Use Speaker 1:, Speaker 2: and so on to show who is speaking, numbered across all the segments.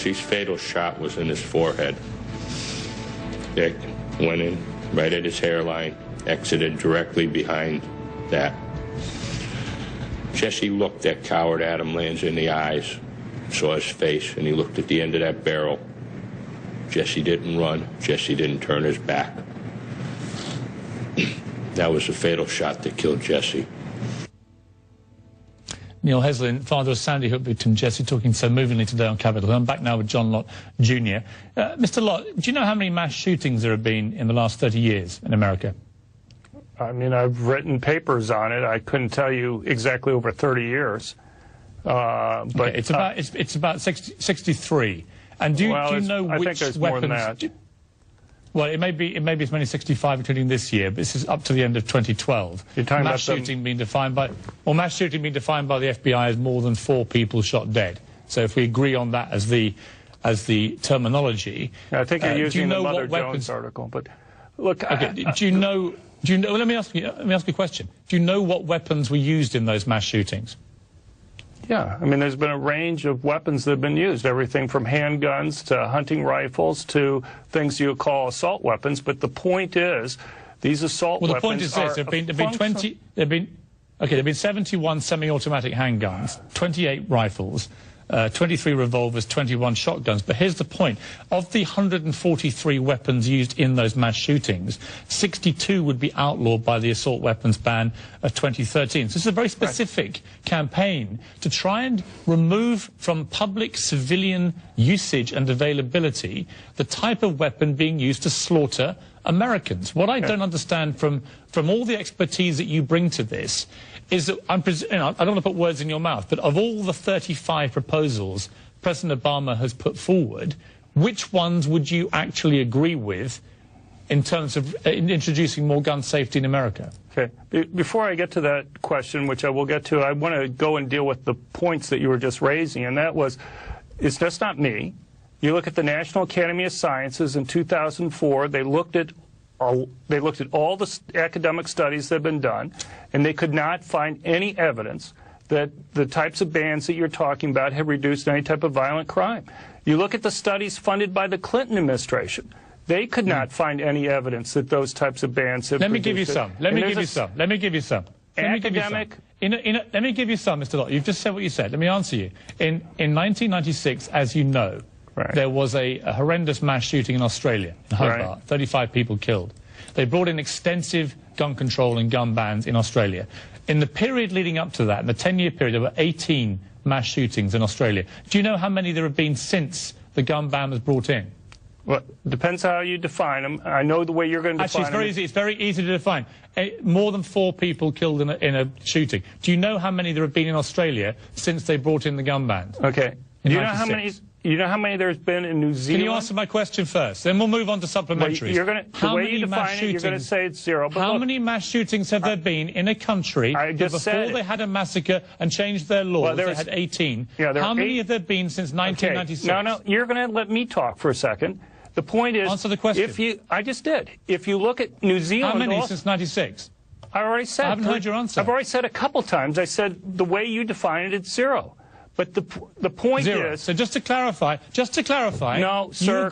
Speaker 1: Jesse's fatal shot was in his forehead. It went in right at his hairline, exited directly behind that. Jesse looked at coward Adam Lanza in the eyes, saw his face, and he looked at the end of that barrel. Jesse didn't run. Jesse didn't turn his back. That was the fatal shot that killed Jesse.
Speaker 2: Neil Heslin, father of Sandy Hook victim Jesse, talking so movingly today on Capitol Hill. I'm back now with John Lott Jr. Mr. Lott, do you know how many mass shootings there have been in the last 30 years in America?
Speaker 3: I mean, I've written papers on it. I couldn't tell you exactly over 30 years. But
Speaker 2: okay, it's about 63. And do you know which
Speaker 3: I think there's more than that.
Speaker 2: Well, it may be as many as 65, including this year. But this is up to the end of 2012.
Speaker 3: You're talking
Speaker 2: mass
Speaker 3: about
Speaker 2: shooting being defined by mass shooting being defined by the FBI as more than 4 people shot dead. So if we agree on that as the terminology,
Speaker 3: I think you're using the Mother
Speaker 2: weapons...
Speaker 3: Jones article. But look,
Speaker 2: okay, do you know? Well, let me ask you a question. Do you know what weapons were used in those mass shootings?
Speaker 3: Yeah, I mean, there's been a range of weapons that have been used, everything from handguns to hunting rifles to things you call assault weapons. But the point is, these assault weapons.
Speaker 2: Well, the point is this: there've been 71 semi-automatic handguns, 28 rifles, 23 revolvers, 21 shotguns. But here's the point. Of the 143 weapons used in those mass shootings, 62 would be outlawed by the assault weapons ban of 2013. So this is a very specific campaign to try and remove from public civilian usage and availability the type of weapon being used to slaughter Americans. What I don't understand from all the expertise that you bring to this is that, I don't want to put words in your mouth, but of all the 35 proposals President Obama has put forward, which ones would you actually agree with in terms of introducing more gun safety in America?
Speaker 3: Okay. Before I get to that question, which I will get to, I want to go and deal with the points that you were just raising, and that was, it's just not me. You look at the National Academy of Sciences in 2004, they looked at all the academic studies that have been done, and they could not find any evidence that the types of bans that you're talking about have reduced any type of violent crime. You look at the studies funded by the Clinton administration. They could not find any evidence that those types of bans have
Speaker 2: Let me give you some, Mr. Lott. You've just said what you said. Let me answer you. In 1996, as you know, there was a horrendous mass shooting in Australia, in Hobart, 35 people killed. They brought in extensive gun control and gun bans in Australia. In the period leading up to that, in the 10-year period, there were 18 mass shootings in Australia. Do you know how many there have been since the gun ban was brought in?
Speaker 3: Well, it depends how you define them. I know the way you're going to define them.
Speaker 2: Actually, it's very easy to define. More than 4 people killed in a shooting. Do you know how many there have been in Australia since they brought in the gun bans?
Speaker 3: Okay. Do you know how many? You know how many there's been in New Zealand?
Speaker 2: Can you answer my question first? Then we'll move on to supplementaries.
Speaker 3: The way you define it, you're going to say it's 0. But
Speaker 2: how many mass shootings have there been in a country that before they had a massacre and changed their laws, they had 18? How many have there been since 1996?
Speaker 3: Okay. No, you're going to let me talk for a second. The point is...
Speaker 2: Answer the question.
Speaker 3: I just did. If you look at New Zealand...
Speaker 2: How many since 96?
Speaker 3: I already said...
Speaker 2: I haven't heard your answer.
Speaker 3: I've already said a couple times. I said the way you define it, it's 0. But the point is...
Speaker 2: So just to clarify,
Speaker 3: no, sir,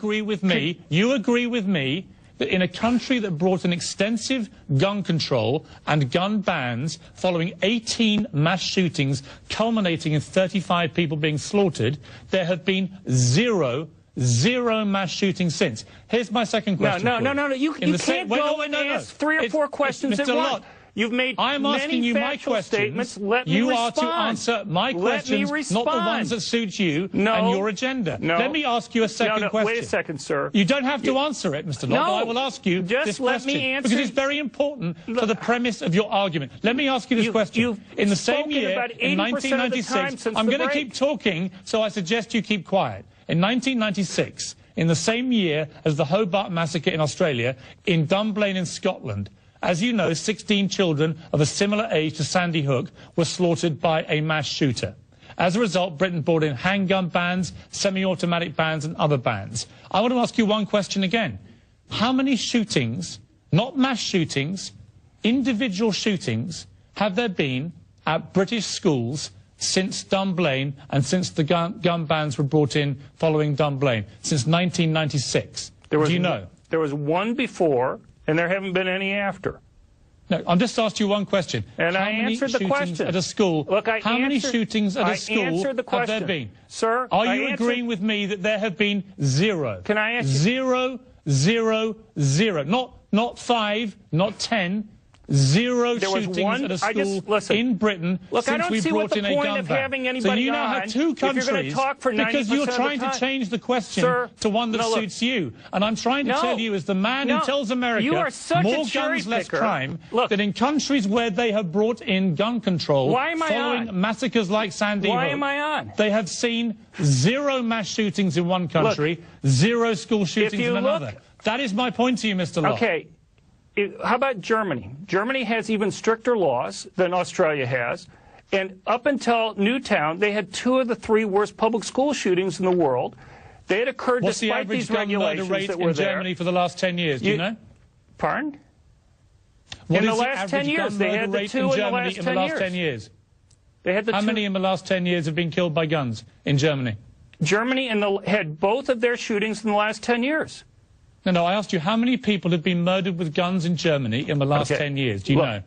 Speaker 2: you agree with me that in a country that brought in extensive gun control and gun bans following 18 mass shootings culminating in 35 people being slaughtered, there have been zero mass shootings since. Here's my second question.
Speaker 3: No. You can't go and ask 3 or 4 questions at once. You've made many factual statements. Let me respond.
Speaker 2: You are to answer my questions, not the ones that suit you and your agenda. Let me ask you a second question.
Speaker 3: Wait a second, sir.
Speaker 2: You don't have to answer it, Mr. Lott, but I will ask you this question.
Speaker 3: Let me answer.
Speaker 2: Because it's very important to the premise of your argument. Let me ask you this question. In the same year, in 1996, I'm going to keep talking, so I suggest you keep quiet. In 1996, in the same year as the Hobart Massacre in Australia, in Dunblane in Scotland, as you know, 16 children of a similar age to Sandy Hook were slaughtered by a mass shooter. As a result, Britain brought in handgun bans, semi-automatic bans and other bans. I want to ask you one question again. How many shootings, not mass shootings, individual shootings, have there been at British schools since Dunblane and since the gun bans were brought in following Dunblane, since 1996? Do you know?
Speaker 3: There was one before, and there haven't been any after.
Speaker 2: No, I'm just asked you one question.
Speaker 3: And
Speaker 2: how
Speaker 3: I
Speaker 2: many
Speaker 3: answered the
Speaker 2: shootings
Speaker 3: question.
Speaker 2: At a school?
Speaker 3: Look,
Speaker 2: how many shootings at a school
Speaker 3: answered the question.
Speaker 2: have there been?
Speaker 3: Sir,
Speaker 2: are you agreeing with me that there have been zero?
Speaker 3: Can I ask you?
Speaker 2: 0, 0, 0. Not 5, not 10. Zero shootings at a school in Britain since we brought in a gun ban. So you now have two countries because you're trying to change the question to one that suits you. And I'm trying to tell you, as the man who tells America more guns, less crime, that in countries where they have brought in gun control following massacres like Sandy Hook, they have seen zero mass shootings in one country, zero school shootings in another. That is my point to you, Mr. Locke.
Speaker 3: Okay. How about Germany? Germany has even stricter laws than Australia has. And up until Newtown, they had 2 of the 3 worst public school shootings in the world. They had occurred despite these regulations that were there.
Speaker 2: What's the average gun murder rate in Germany for the last 10 years? Do you know?
Speaker 3: Pardon?
Speaker 2: What
Speaker 3: in
Speaker 2: is
Speaker 3: the last 10 years, they had the 2 in the last 10 years. They had the
Speaker 2: How many in the last 10 years have been killed by guns in Germany?
Speaker 3: Germany had both of their shootings in the last 10 years.
Speaker 2: No, I asked you how many people have been murdered with guns in Germany in the last 10 years. Do you know?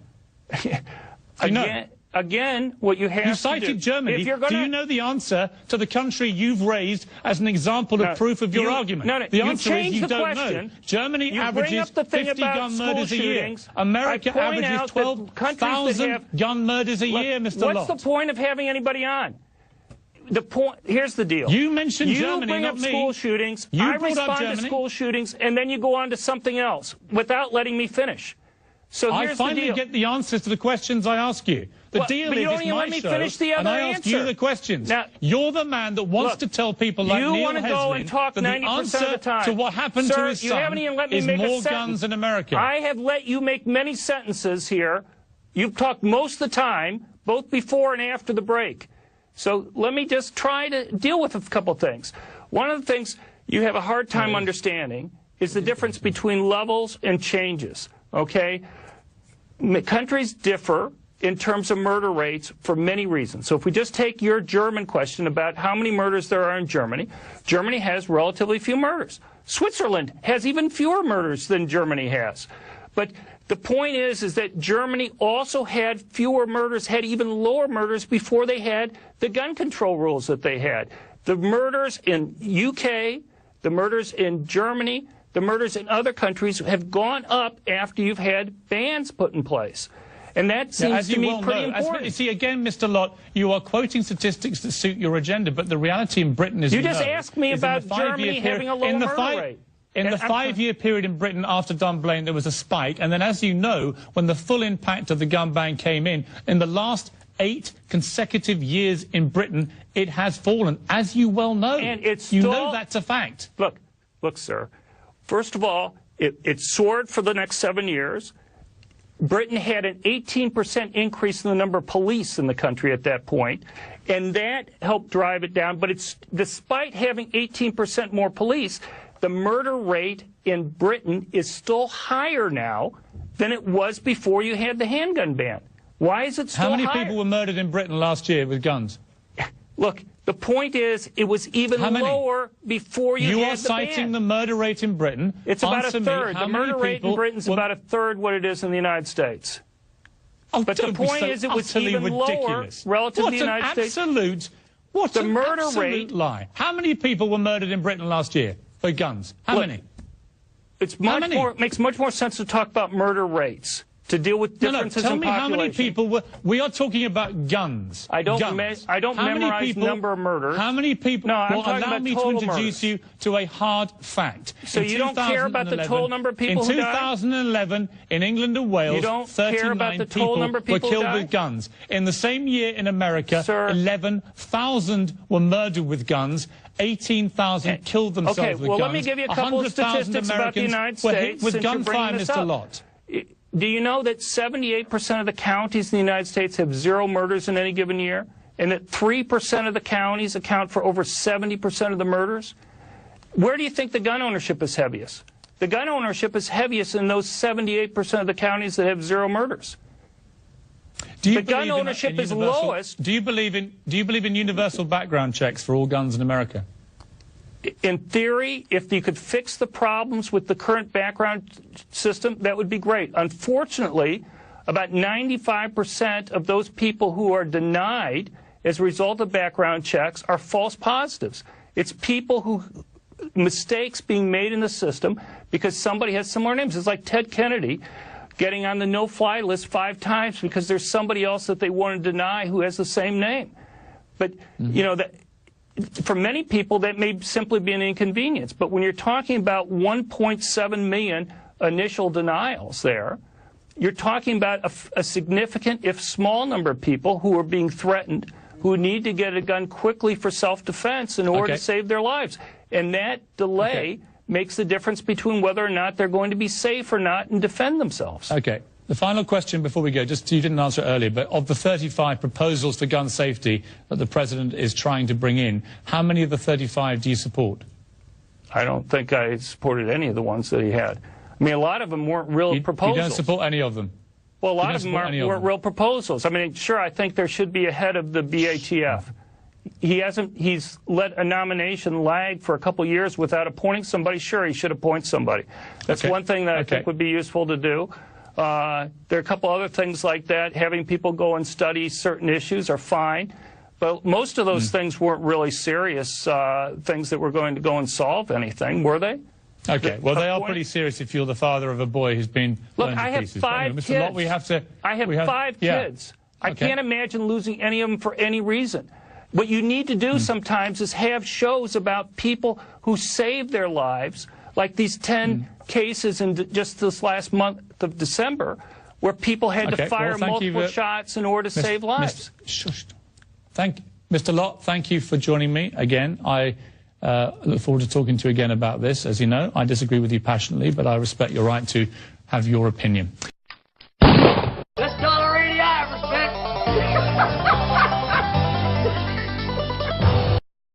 Speaker 3: Again, what you have to do...
Speaker 2: You cited Germany. Do you know the answer to the country you've raised as an example of proof of your argument? The answer is you don't know. Germany averages 50 gun murders a year. America averages 12,000 gun murders a year, Mr. Lott.
Speaker 3: What's the point of having anybody on? Here's the deal.
Speaker 2: You mentioned Germany,
Speaker 3: bring
Speaker 2: not
Speaker 3: up
Speaker 2: me.
Speaker 3: School shootings.
Speaker 2: You
Speaker 3: I
Speaker 2: brought up
Speaker 3: respond
Speaker 2: Germany.
Speaker 3: to school shootings, and then you go on to something else without letting me finish. So here's
Speaker 2: I finally get the answers to the questions I ask you. The deal is it's my show, and I ask you the questions. Now, you're the man that wants to tell people like Neil Heslin that the answer to what happened to his son is more guns in America.
Speaker 3: I have let you make many sentences here. You've talked most of the time, both before and after the break. So let me just try to deal with a couple things. One of the things you have a hard time understanding is the difference between levels and changes, okay? Countries differ in terms of murder rates for many reasons. So if we just take your German question about how many murders there are in Germany, Germany has relatively few murders. Switzerland has even fewer murders than Germany has. But the point is that Germany also had fewer murders, had even lower murders before they had the gun control rules that they had. The murders in UK, the murders in Germany, the murders in other countries have gone up after you've had bans put in place. And that seems to me pretty important.
Speaker 2: See, again, Mr. Lott, you are quoting statistics that suit your agenda, but the reality in Britain is
Speaker 3: you just asked me about Germany having a low murder rate.
Speaker 2: In the 5-year period in Britain after Dunblane, there was a spike. And then, as you know, when the full impact of the gun ban came in the last 8 consecutive years in Britain, it has fallen, as you well know.
Speaker 3: And it's
Speaker 2: you know that's a fact.
Speaker 3: Look, sir. First of all, it soared for the next 7 years. Britain had an 18% increase in the number of police in the country at that point, and that helped drive it down. But it's despite having 18% more police, the murder rate in Britain is still higher now than it was before you had the handgun ban. Why is it still higher?
Speaker 2: How many people were murdered in Britain last year with guns?
Speaker 3: Look, the point is it was even lower before you had the ban.
Speaker 2: You are citing the murder rate in Britain.
Speaker 3: It's about a third. The murder rate in Britain is about a third what it is in the United States. But the point is it was even lower relative to the United States.
Speaker 2: What an absolute lie. How many people were murdered in Britain last year for guns? How many?
Speaker 3: It makes much more sense to talk about murder rates, to deal with differences in population.
Speaker 2: Tell me how many people were... We are talking about guns.
Speaker 3: I don't memorize number of murders.
Speaker 2: How many people...
Speaker 3: No, I'm talking about
Speaker 2: allow me to introduce you to a hard fact.
Speaker 3: So you don't care about the total number of people who died?
Speaker 2: In 2011, in England and Wales, 39 people were killed with guns. In the same year in America, 11,000 were murdered with guns. 18,000 killed themselves with guns.
Speaker 3: Well, let me give you a couple of statistics about the United States
Speaker 2: with gunfire, Mr. Lott.
Speaker 3: Do you know that 78% of the counties in the United States have 0 murders in any given year? And that 3% of the counties account for over 70% of the murders? Where do you think the gun ownership is heaviest? The gun ownership is heaviest in those 78% of the counties that have 0 murders. The gun ownership is lowest.
Speaker 2: Do you believe in universal background checks for all guns in America?
Speaker 3: In theory, if you could fix the problems with the current background system, that would be great. Unfortunately, about 95% of those people who are denied as a result of background checks are false positives. It's people who mistakes being made in the system because somebody has similar names. It's like Ted Kennedy getting on the no-fly list 5 times because there's somebody else that they want to deny who has the same name. But, you know, for many people, that may simply be an inconvenience. But when you're talking about 1.7 million initial denials there, you're talking about a significant, if small, number of people who are being threatened, who need to get a gun quickly for self-defense in order to save their lives. And that delay makes the difference between whether or not they're going to be safe or not and defend themselves.
Speaker 2: Okay. The final question before we go, just you didn't answer earlier, but of the 35 proposals for gun safety that the President is trying to bring in, how many of the 35 do you support?
Speaker 3: I don't think I supported any of the ones that he had. I mean, a lot of them weren't real proposals.
Speaker 2: You don't support any of them?
Speaker 3: Well, a lot of them weren't real proposals. I mean, sure, I think there should be a head of the BATF. He's let a nomination lag for a couple of years without appointing somebody. Sure, he should appoint somebody. That's one thing that I think would be useful to do. There are a couple other things like that. Having people go and study certain issues are fine. But most of those things weren't really serious things that were going to go and solve anything, were they?
Speaker 2: Okay, well, they are pretty serious if you're the father of a boy who's been
Speaker 3: Look, I have 5 kids. Mr. Lott, I have 5 kids. I can't imagine losing any of them for any reason. What you need to do sometimes is have shows about people who saved their lives, like these 10 cases in just this last month of December, where people had to fire multiple shots in order to save lives.
Speaker 2: Mr. Lott, thank you for joining me again. I look forward to talking to you again about this. As you know, I disagree with you passionately, but I respect your right to have your opinion.
Speaker 4: Let's tolerate the Irish, man.